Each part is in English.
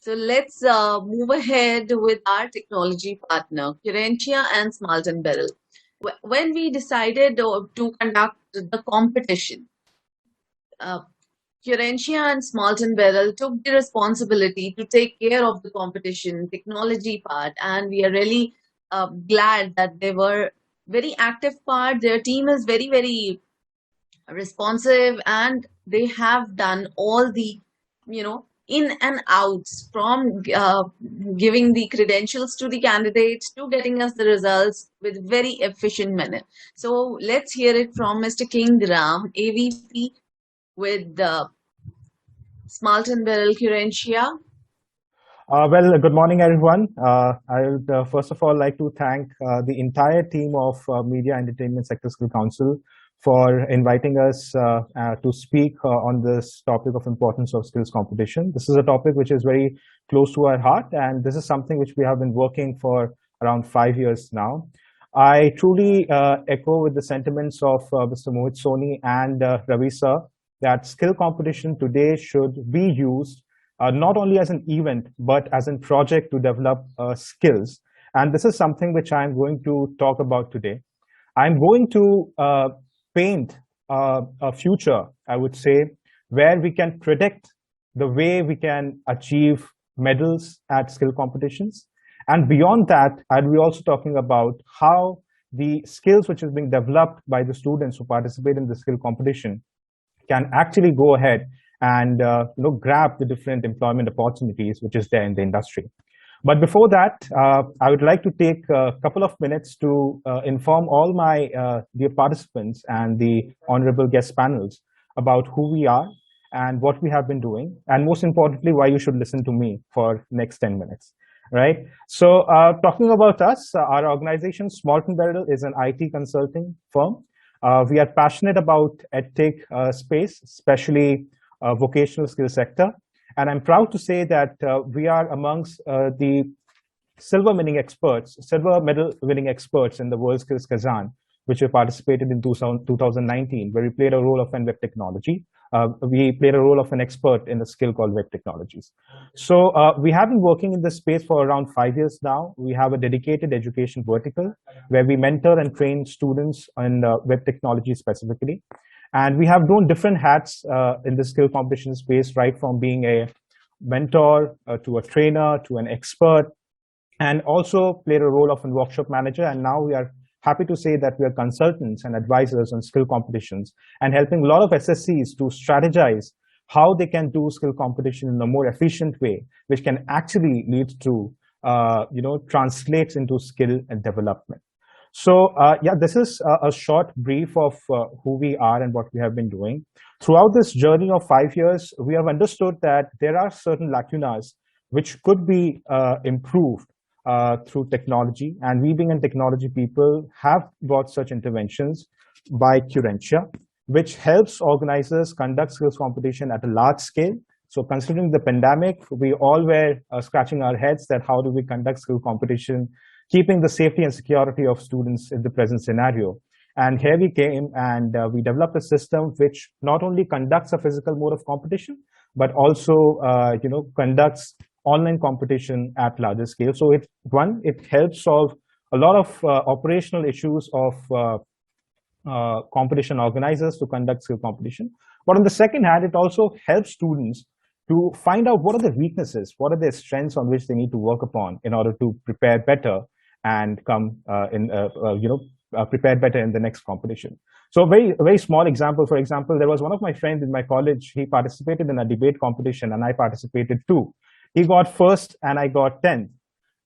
So let's move ahead with our technology partner, Qrencia and Smalt and Beryl. When we decided to conduct the competition, uh, Qrencia and Smalt and Beryl took the responsibility to take care of the competition technology part, and we are really glad that they were very active part. Their team is very responsive, and they have done all the in and outs from giving the credentials to the candidates to getting us the results with very efficient manner. So let's hear it from Mr. King Ram, AVP with the Smalt and Beryl Qrencia. Good morning, everyone. I would first of all like to thank the entire team of Media Entertainment Sector Skill Council for inviting us to speak on this topic of importance of skills competition. This is a topic which is very close to our heart, and this is something which we have been working for around 5 years now. I truly echo with the sentiments of Mr. Mohit, Soni, and Ravi sir that skill competition today should be used not only as an event, but as a project to develop skills. And this is something which I'm going to talk about today. I'm going to paint a future, I would say, where we can predict the way we can achieve medals at skill competitions. And beyond that, I'll be also talking about how the skills which is being developed by the students who participate in the skill competition can actually go ahead and grab the different employment opportunities which is there in the industry. But before that, I would like to take a couple of minutes to inform all my dear participants and the honorable guest panels about who we are and what we have been doing, and most importantly, why you should listen to me for next 10 minutes. Right. So talking about us, our organization, Smalt and Beryl, is an IT consulting firm. We are passionate about EdTech space, especially vocational skill sector. And I'm proud to say that we are amongst the silver medal winning experts in the World Skills Kazan, which we participated in 2019, where we played a role of an web technology. We played a role of an expert in the skill called web technologies. So we have been working in this space for around 5 years now. We have a dedicated education vertical where we mentor and train students in web technology specifically. And we have worn different hats in the skill competition space, right from being a mentor to a trainer to an expert, and also played a role of a workshop manager. And now we are happy to say that we are consultants and advisors on skill competitions and helping a lot of SSCs to strategize how they can do skill competition in a more efficient way, which can actually lead to, translates into skill and development. So yeah, this is a short brief of who we are and what we have been doing. Throughout this journey of 5 years, we have understood that there are certain lacunas which could be improved through technology. And we being in technology people have got such interventions by Qrencia, which helps organizers conduct skills competition at a large scale. So considering the pandemic, we all were scratching our heads that how do we conduct skill competition, keeping the safety and security of students in the present scenario. And here we came and we developed a system which not only conducts a physical mode of competition, but also conducts online competition at larger scale. So it helps solve a lot of operational issues of competition organizers to conduct skill competition. But on the second hand, it also helps students to find out what are the weaknesses, what are their strengths on which they need to work upon in order to prepare better and come prepare better in the next competition. So a very small example, for example, there was one of my friends in my college, he participated in a debate competition and I participated too. He got first and I got 10th.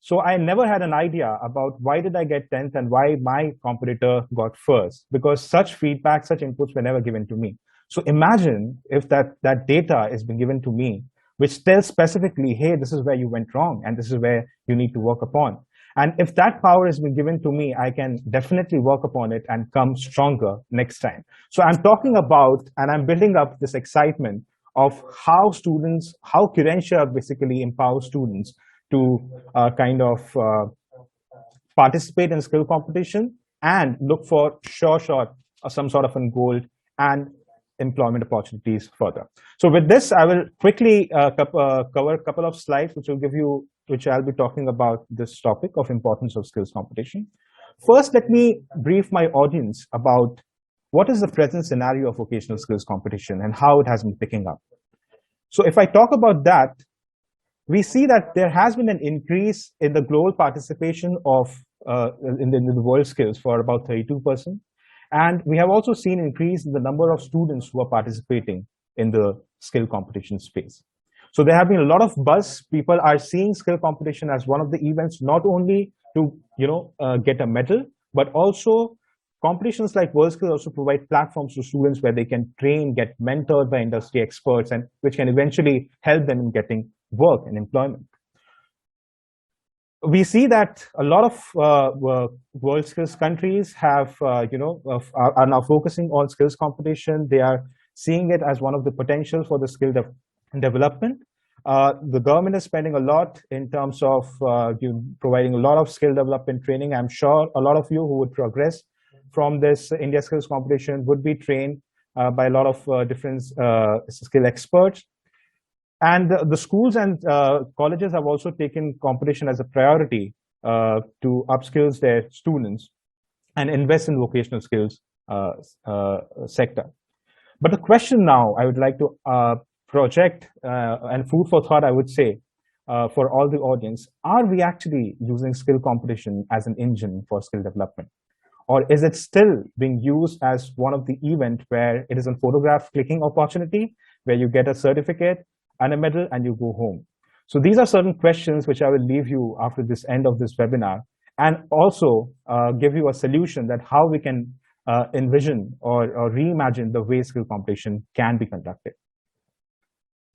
So I never had an idea about why did I get 10th and why my competitor got first, because such feedback, such inputs were never given to me. So imagine if that data is being given to me, which tells specifically, hey, this is where you went wrong and this is where you need to work upon. And if that power has been given to me, I can definitely work upon it and come stronger next time. So I'm talking about, and I'm building up this excitement of how Qrencia basically empowers students to participate in skill competition and look for some sort of a gold and employment opportunities further. So with this, I will quickly cover a couple of slides, which I'll be talking about this topic of importance of skills competition. First, let me brief my audience about what is the present scenario of vocational skills competition and how it has been picking up. So if I talk about that, we see that there has been an increase in the global participation of in the world skills for about 32%. And we have also seen an increase in the number of students who are participating in the skill competition space. So there have been a lot of buzz. People are seeing skill competition as one of the events, not only to get a medal, but also competitions like World Skills also provide platforms to students where they can train, get mentored by industry experts, and which can eventually help them in getting work and employment. We see that a lot of world skills countries have, are now focusing on skills competition. They are seeing it as one of the potentials for the skill development. The government is spending a lot in terms of providing a lot of skill development training. I'm sure a lot of you who would progress from this India Skills Competition would be trained by a lot of different skill experts. And the schools and colleges have also taken competition as a priority to upskill their students and invest in vocational skills sector. But the question now I would like to project and food for thought, I would say, for all the audience, are we actually using skill competition as an engine for skill development? Or is it still being used as one of the events where it is a photograph clicking opportunity, where you get a certificate and a medal and you go home? So these are certain questions which I will leave you after this end of this webinar, and also give you a solution that how we can envision or reimagine the way skill competition can be conducted.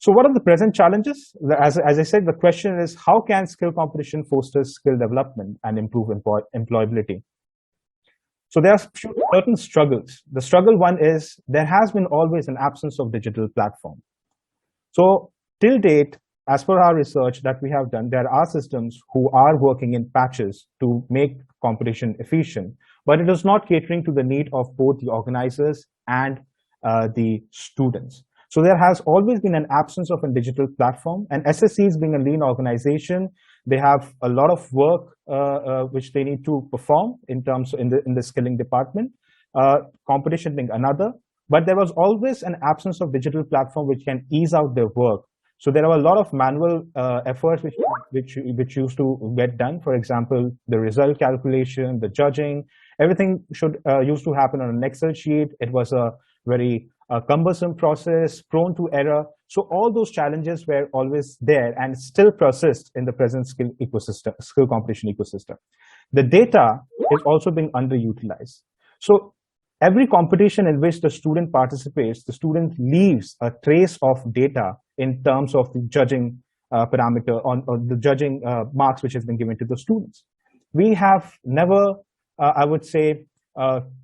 So what are the present challenges? As I said, the question is, how can skill competition foster skill development and improve employability? So there are certain struggles. The struggle one is there has been always an absence of digital platform. So till date, as per our research that we have done, there are systems who are working in patches to make competition efficient, but it is not catering to the need of both the organizers and the students. So there has always been an absence of a digital platform, and SSCs being a lean organization, they have a lot of work which they need to perform in terms in the skilling department, competition being another. But there was always an absence of digital platform which can ease out their work. So there are a lot of manual efforts which used to get done. For example, the result calculation, the judging, everything used to happen on an Excel sheet. It was a very cumbersome process, prone to error. So all those challenges were always there and still persist in the present skill competition ecosystem. The data is also being underutilized. So every competition in which the student participates, the student leaves a trace of data in terms of the judging parameter on the judging marks which has been given to the students. We have never, I would say,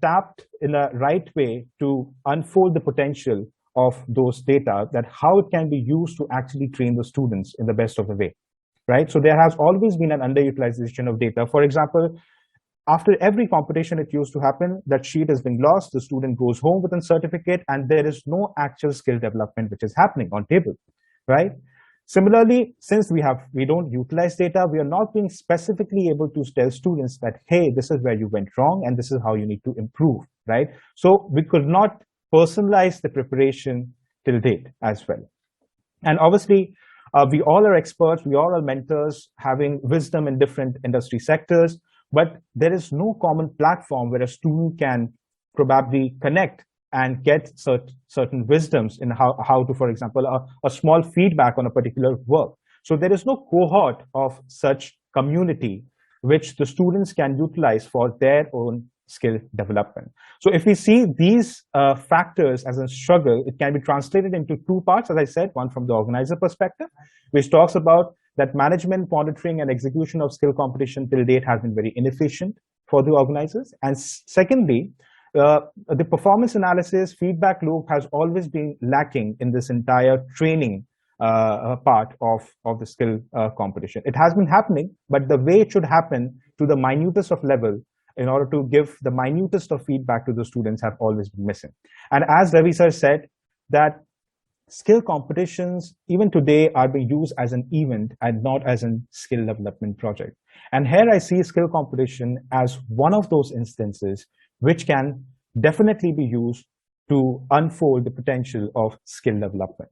tapped in a right way to unfold the potential of those data, that how it can be used to actually train the students in the best of the way, right? So there has always been an underutilization of data. For example, after every competition, it used to happen that sheet has been lost, the student goes home with a certificate, and there is no actual skill development which is happening on table, right? Similarly, since we don't utilize data, we are not being specifically able to tell students that, hey, this is where you went wrong and this is how you need to improve, right? So we could not personalize the preparation till date as well. And obviously, we all are experts, we all are mentors, having wisdom in different industry sectors, but there is no common platform where a student can probably connect and get certain wisdoms in how to, for example, a small feedback on a particular work. So there is no cohort of such community which the students can utilize for their own skill development. So if we see these factors as a struggle, it can be translated into two parts, as I said, one from the organizer perspective, which talks about that management, monitoring, and execution of skill competition till date has been very inefficient for the organizers. And secondly, the performance analysis feedback loop has always been lacking in this entire training part of the skill competition. It has been happening, but the way it should happen to the minutest of level in order to give the minutest of feedback to the students have always been missing. And as Ravi sir said, that skill competitions, even today, are being used as an event and not as a skill development project. And here I see skill competition as one of those instances which can definitely be used to unfold the potential of skill development.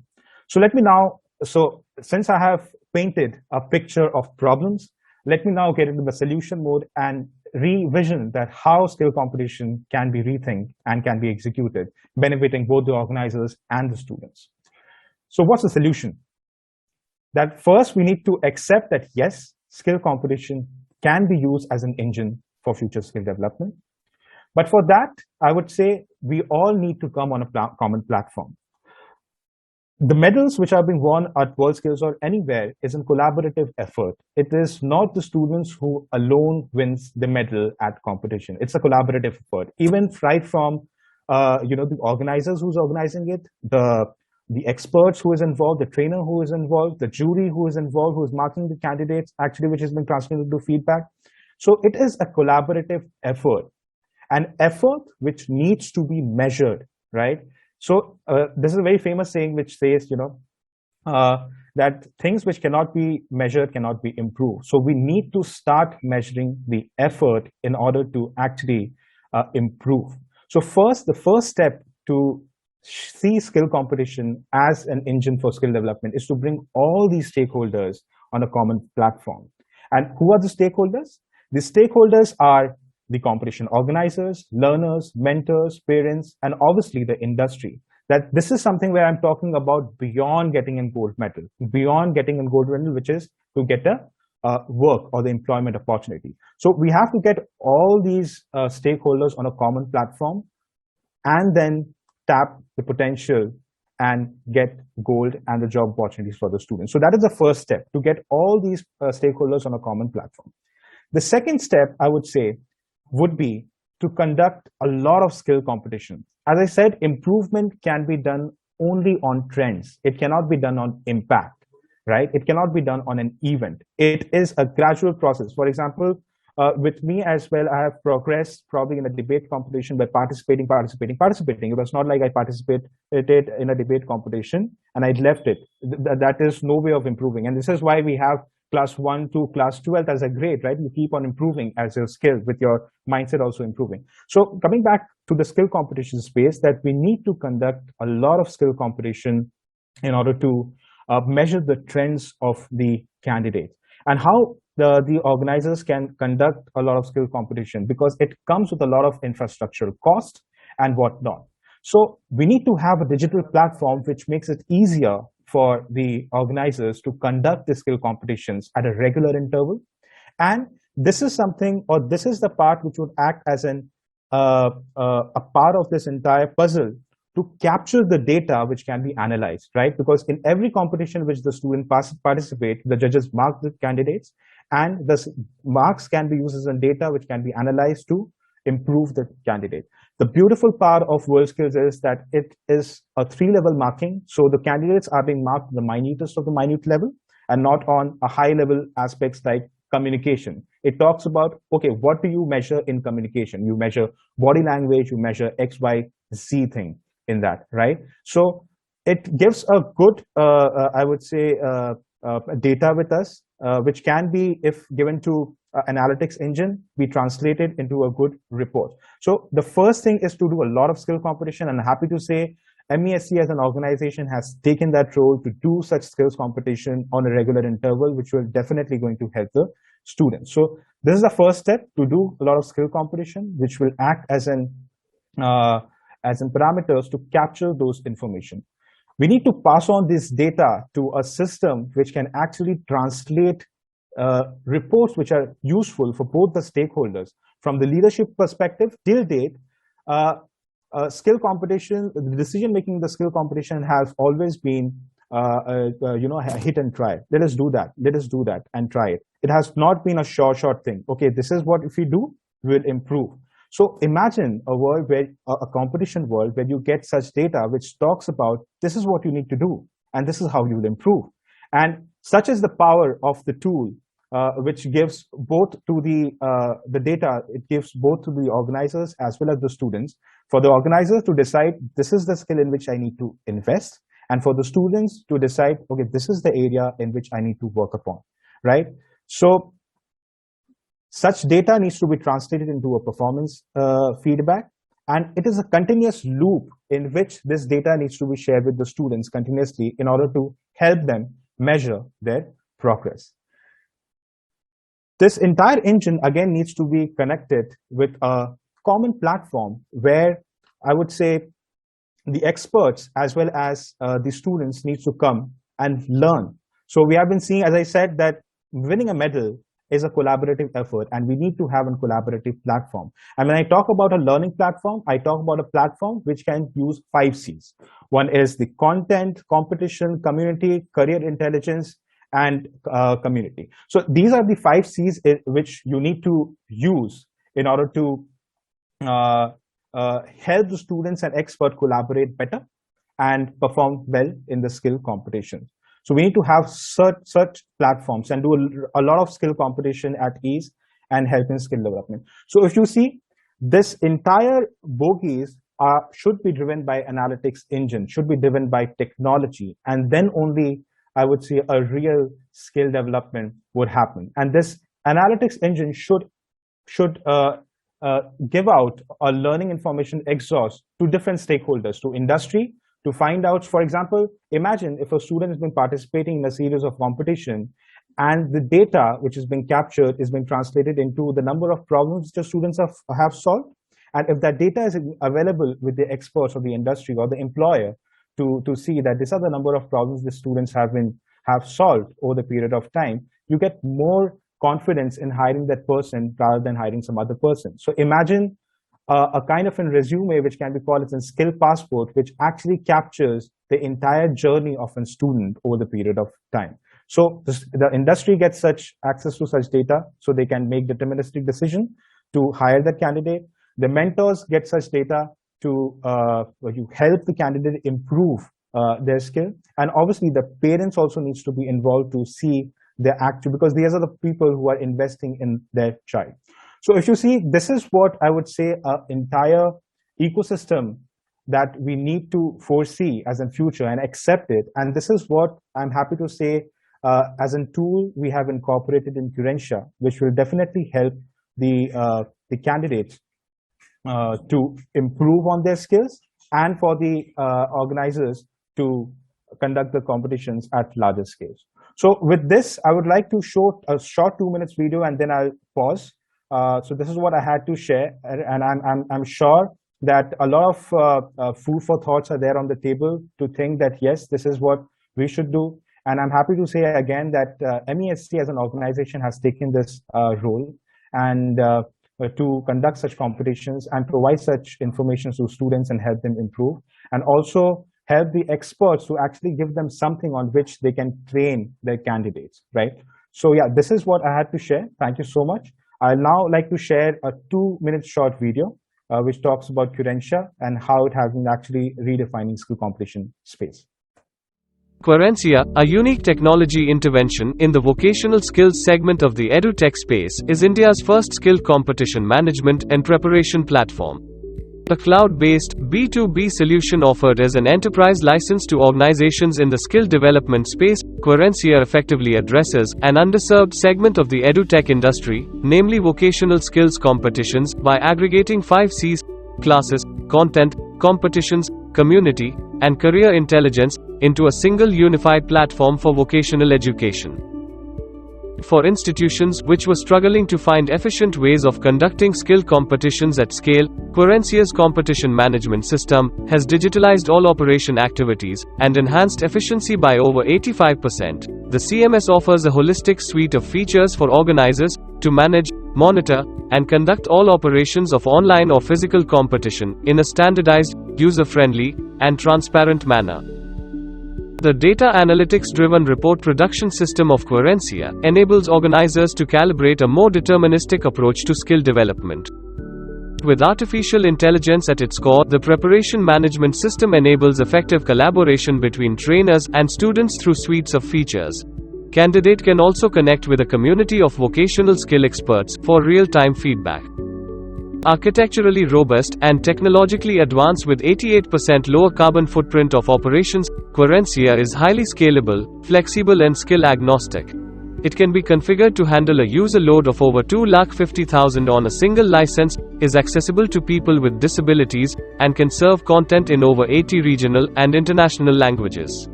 So let me now, so since I have painted a picture of problems, let me now get into the solution mode and revision that how skill competition can be rethinked and can be executed, benefiting both the organizers and the students. So what's the solution? That first we need to accept that yes, skill competition can be used as an engine for future skill development. But for that, I would say we all need to come on a common platform. The medals which are being won at World Skills or anywhere is a collaborative effort. It is not the students who alone wins the medal at competition. It's a collaborative effort. Even right from the organizers who's organizing it, the experts who is involved, the trainer who is involved, the jury who is involved, who is marking the candidates, actually, which has been translated to feedback. So it is a collaborative effort, an effort which needs to be measured, right? So this is a very famous saying which says, that things which cannot be measured cannot be improved. So we need to start measuring the effort in order to actually improve. So first, the first step to see skill competition as an engine for skill development is to bring all these stakeholders on a common platform. And who are the stakeholders? The stakeholders are the competition organizers, learners, mentors, parents, and obviously the industry. That this is something where I'm talking about beyond getting a gold medal, which is to get a work or the employment opportunity. So we have to get all these stakeholders on a common platform and then tap the potential and get gold and the job opportunities for the students. So that is the first step, to get all these stakeholders on a common platform. The second step, I would say, would be to conduct a lot of skill competition. As I said, improvement can be done only on trends. It cannot be done on impact, right? It cannot be done on an event. It is a gradual process. For example, with me as well, I have progressed probably in a debate competition by participating. It was not like I participated in a debate competition and I left it. That is no way of improving. And this is why we have class 1 to class 12 as a grade, right? You keep on improving as your skill, with your mindset also improving. So coming back to the skill competition space, that we need to conduct a lot of skill competition in order to measure the trends of the candidates. And how the organizers can conduct a lot of skill competition, because it comes with a lot of infrastructural cost and whatnot. So we need to have a digital platform which makes it easier for the organizers to conduct the skill competitions at a regular interval. And this is something, or this is the part which would act as a part of this entire puzzle to capture the data which can be analyzed, right? Because in every competition which the student participate, the judges mark the candidates, and the marks can be used as a data which can be analyzed to improve the candidate. The beautiful part of World Skills is that it is a 3-level marking. So the candidates are being marked the minutest of the minute level and not on a high level aspects like communication. It talks about, okay, what do you measure in communication? You measure body language, you measure X, Y, Z thing in that, right? So it gives a good, I would say, data with us, which can be, if given to analytics engine, be translated into a good report. So the first thing is to do a lot of skill competition, and I'm happy to say MESC as an organization has taken that role to do such skills competition on a regular interval, which will definitely going to help the students. So this is the first step, to do a lot of skill competition, which will act as an parameters to capture those information. We need to pass on this data to a system which can actually translate reports which are useful for both the stakeholders. From the leadership perspective, till date, skill competition, the decision making in the skill competition has always been hit and try. Let us do that and try it. It has not been a short thing. Okay, this is what if we do, we'll improve. So imagine a world where a competition world where you get such data which talks about this is what you need to do and this is how you will improve. And such is the power of the tool which gives both to the data. It gives both to the organizers as well as the students. For the organizers to decide this is the skill in which I need to invest, and for the students to decide, okay, this is the area in which I need to work upon, right? So such data needs to be translated into a performance feedback, and it is a continuous loop in which this data needs to be shared with the students continuously in order to help them measure their progress. This entire engine again needs to be connected with a common platform where I would say the experts as well as the students need to come and learn. So we have been seeing, as I said, that winning a medal is a collaborative effort, and we need to have a collaborative platform. And when I talk about a learning platform, I talk about a platform which can use 5 C's. One is the content, competition, community, career intelligence, and community. So these are the 5 C's which you need to use in order to help the students and experts collaborate better and perform well in the skill competition. So we need to have such platforms and do a lot of skill competition at ease and help in skill development. So if you see, this entire bogies should be driven by analytics engine, should be driven by technology, and then only I would say a real skill development would happen. And this analytics engine should give out a learning information exhaust to different stakeholders, to industry, to find out, for example, imagine if a student has been participating in a series of competition and the data which is being captured is being translated into the number of problems the students have solved. And if that data is available with the experts or the industry or the employer to see that these are the number of problems the students have solved over the period of time, you get more confidence in hiring that person rather than hiring some other person. So imagine a kind of a resume which can be called as a skill passport, which actually captures the entire journey of a student over the period of time. So the industry gets such access to such data so they can make deterministic decision to hire that candidate. The mentors get such data to help the candidate improve their skill. And obviously the parents also needs to be involved to see their actual, because these are the people who are investing in their child. So if you see, this is what I would say an entire ecosystem that we need to foresee as a future and accept it. And this is what I'm happy to say as a tool we have incorporated in Qrencia, which will definitely help the candidates to improve on their skills and for the organizers to conduct the competitions at larger scales. So with this, I would like to show a short 2 minutes video and then I'll pause. So this is what I had to share, and I'm sure that a lot of food for thoughts are there on the table to think that yes, this is what we should do. And I'm happy to say again that MESC as an organization has taken this role and to conduct such competitions and provide such information to students and help them improve, and also help the experts to actually give them something on which they can train their candidates, right? So yeah, this is what I had to share. Thank you so much. I'll now like to share a 2-minute short video which talks about Qrencia and how it has been actually redefining skill competition space. Qrencia, a unique technology intervention in the vocational skills segment of the edutech space, is India's first skill competition management and preparation platform. A cloud-based B2B solution offered as an enterprise license to organizations in the skill development space, Qrencia effectively addresses an underserved segment of the edutech industry, namely vocational skills competitions, by aggregating 5 C's: classes, content, competitions, community, and career intelligence, into a single unified platform for vocational education. For institutions which were struggling to find efficient ways of conducting skill competitions at scale, Qrencia's competition management system has digitalized all operation activities and enhanced efficiency by over 85%. The CMS offers a holistic suite of features for organizers to manage, monitor, and conduct all operations of online or physical competition in a standardized, user-friendly, and transparent manner. The data analytics-driven report production system of Qrencia enables organizers to calibrate a more deterministic approach to skill development. With artificial intelligence at its core, the preparation management system enables effective collaboration between trainers and students through suites of features. candidate can also connect with a community of vocational skill experts for real-time feedback. Architecturally robust and technologically advanced with 88% lower carbon footprint of operations, Qrencia is highly scalable, flexible and skill agnostic. It can be configured to handle a user load of over 250,000 on a single license, is accessible to people with disabilities, and can serve content in over 80 regional and international languages.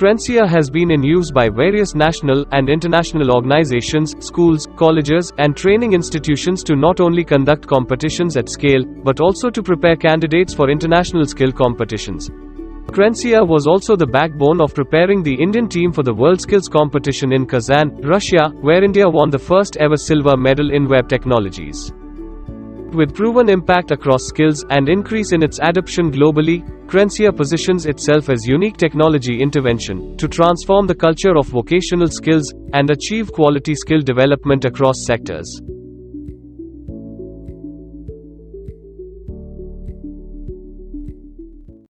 Qrencia has been in use by various national and international organizations, schools, colleges, and training institutions to not only conduct competitions at scale, but also to prepare candidates for international skill competitions. Qrencia was also the backbone of preparing the Indian team for the World Skills Competition in Kazan, Russia, where India won the first ever silver medal in web technologies. With proven impact across skills and increase in its adoption globally, Qrencia positions itself as unique technology intervention to transform the culture of vocational skills and achieve quality skill development across sectors.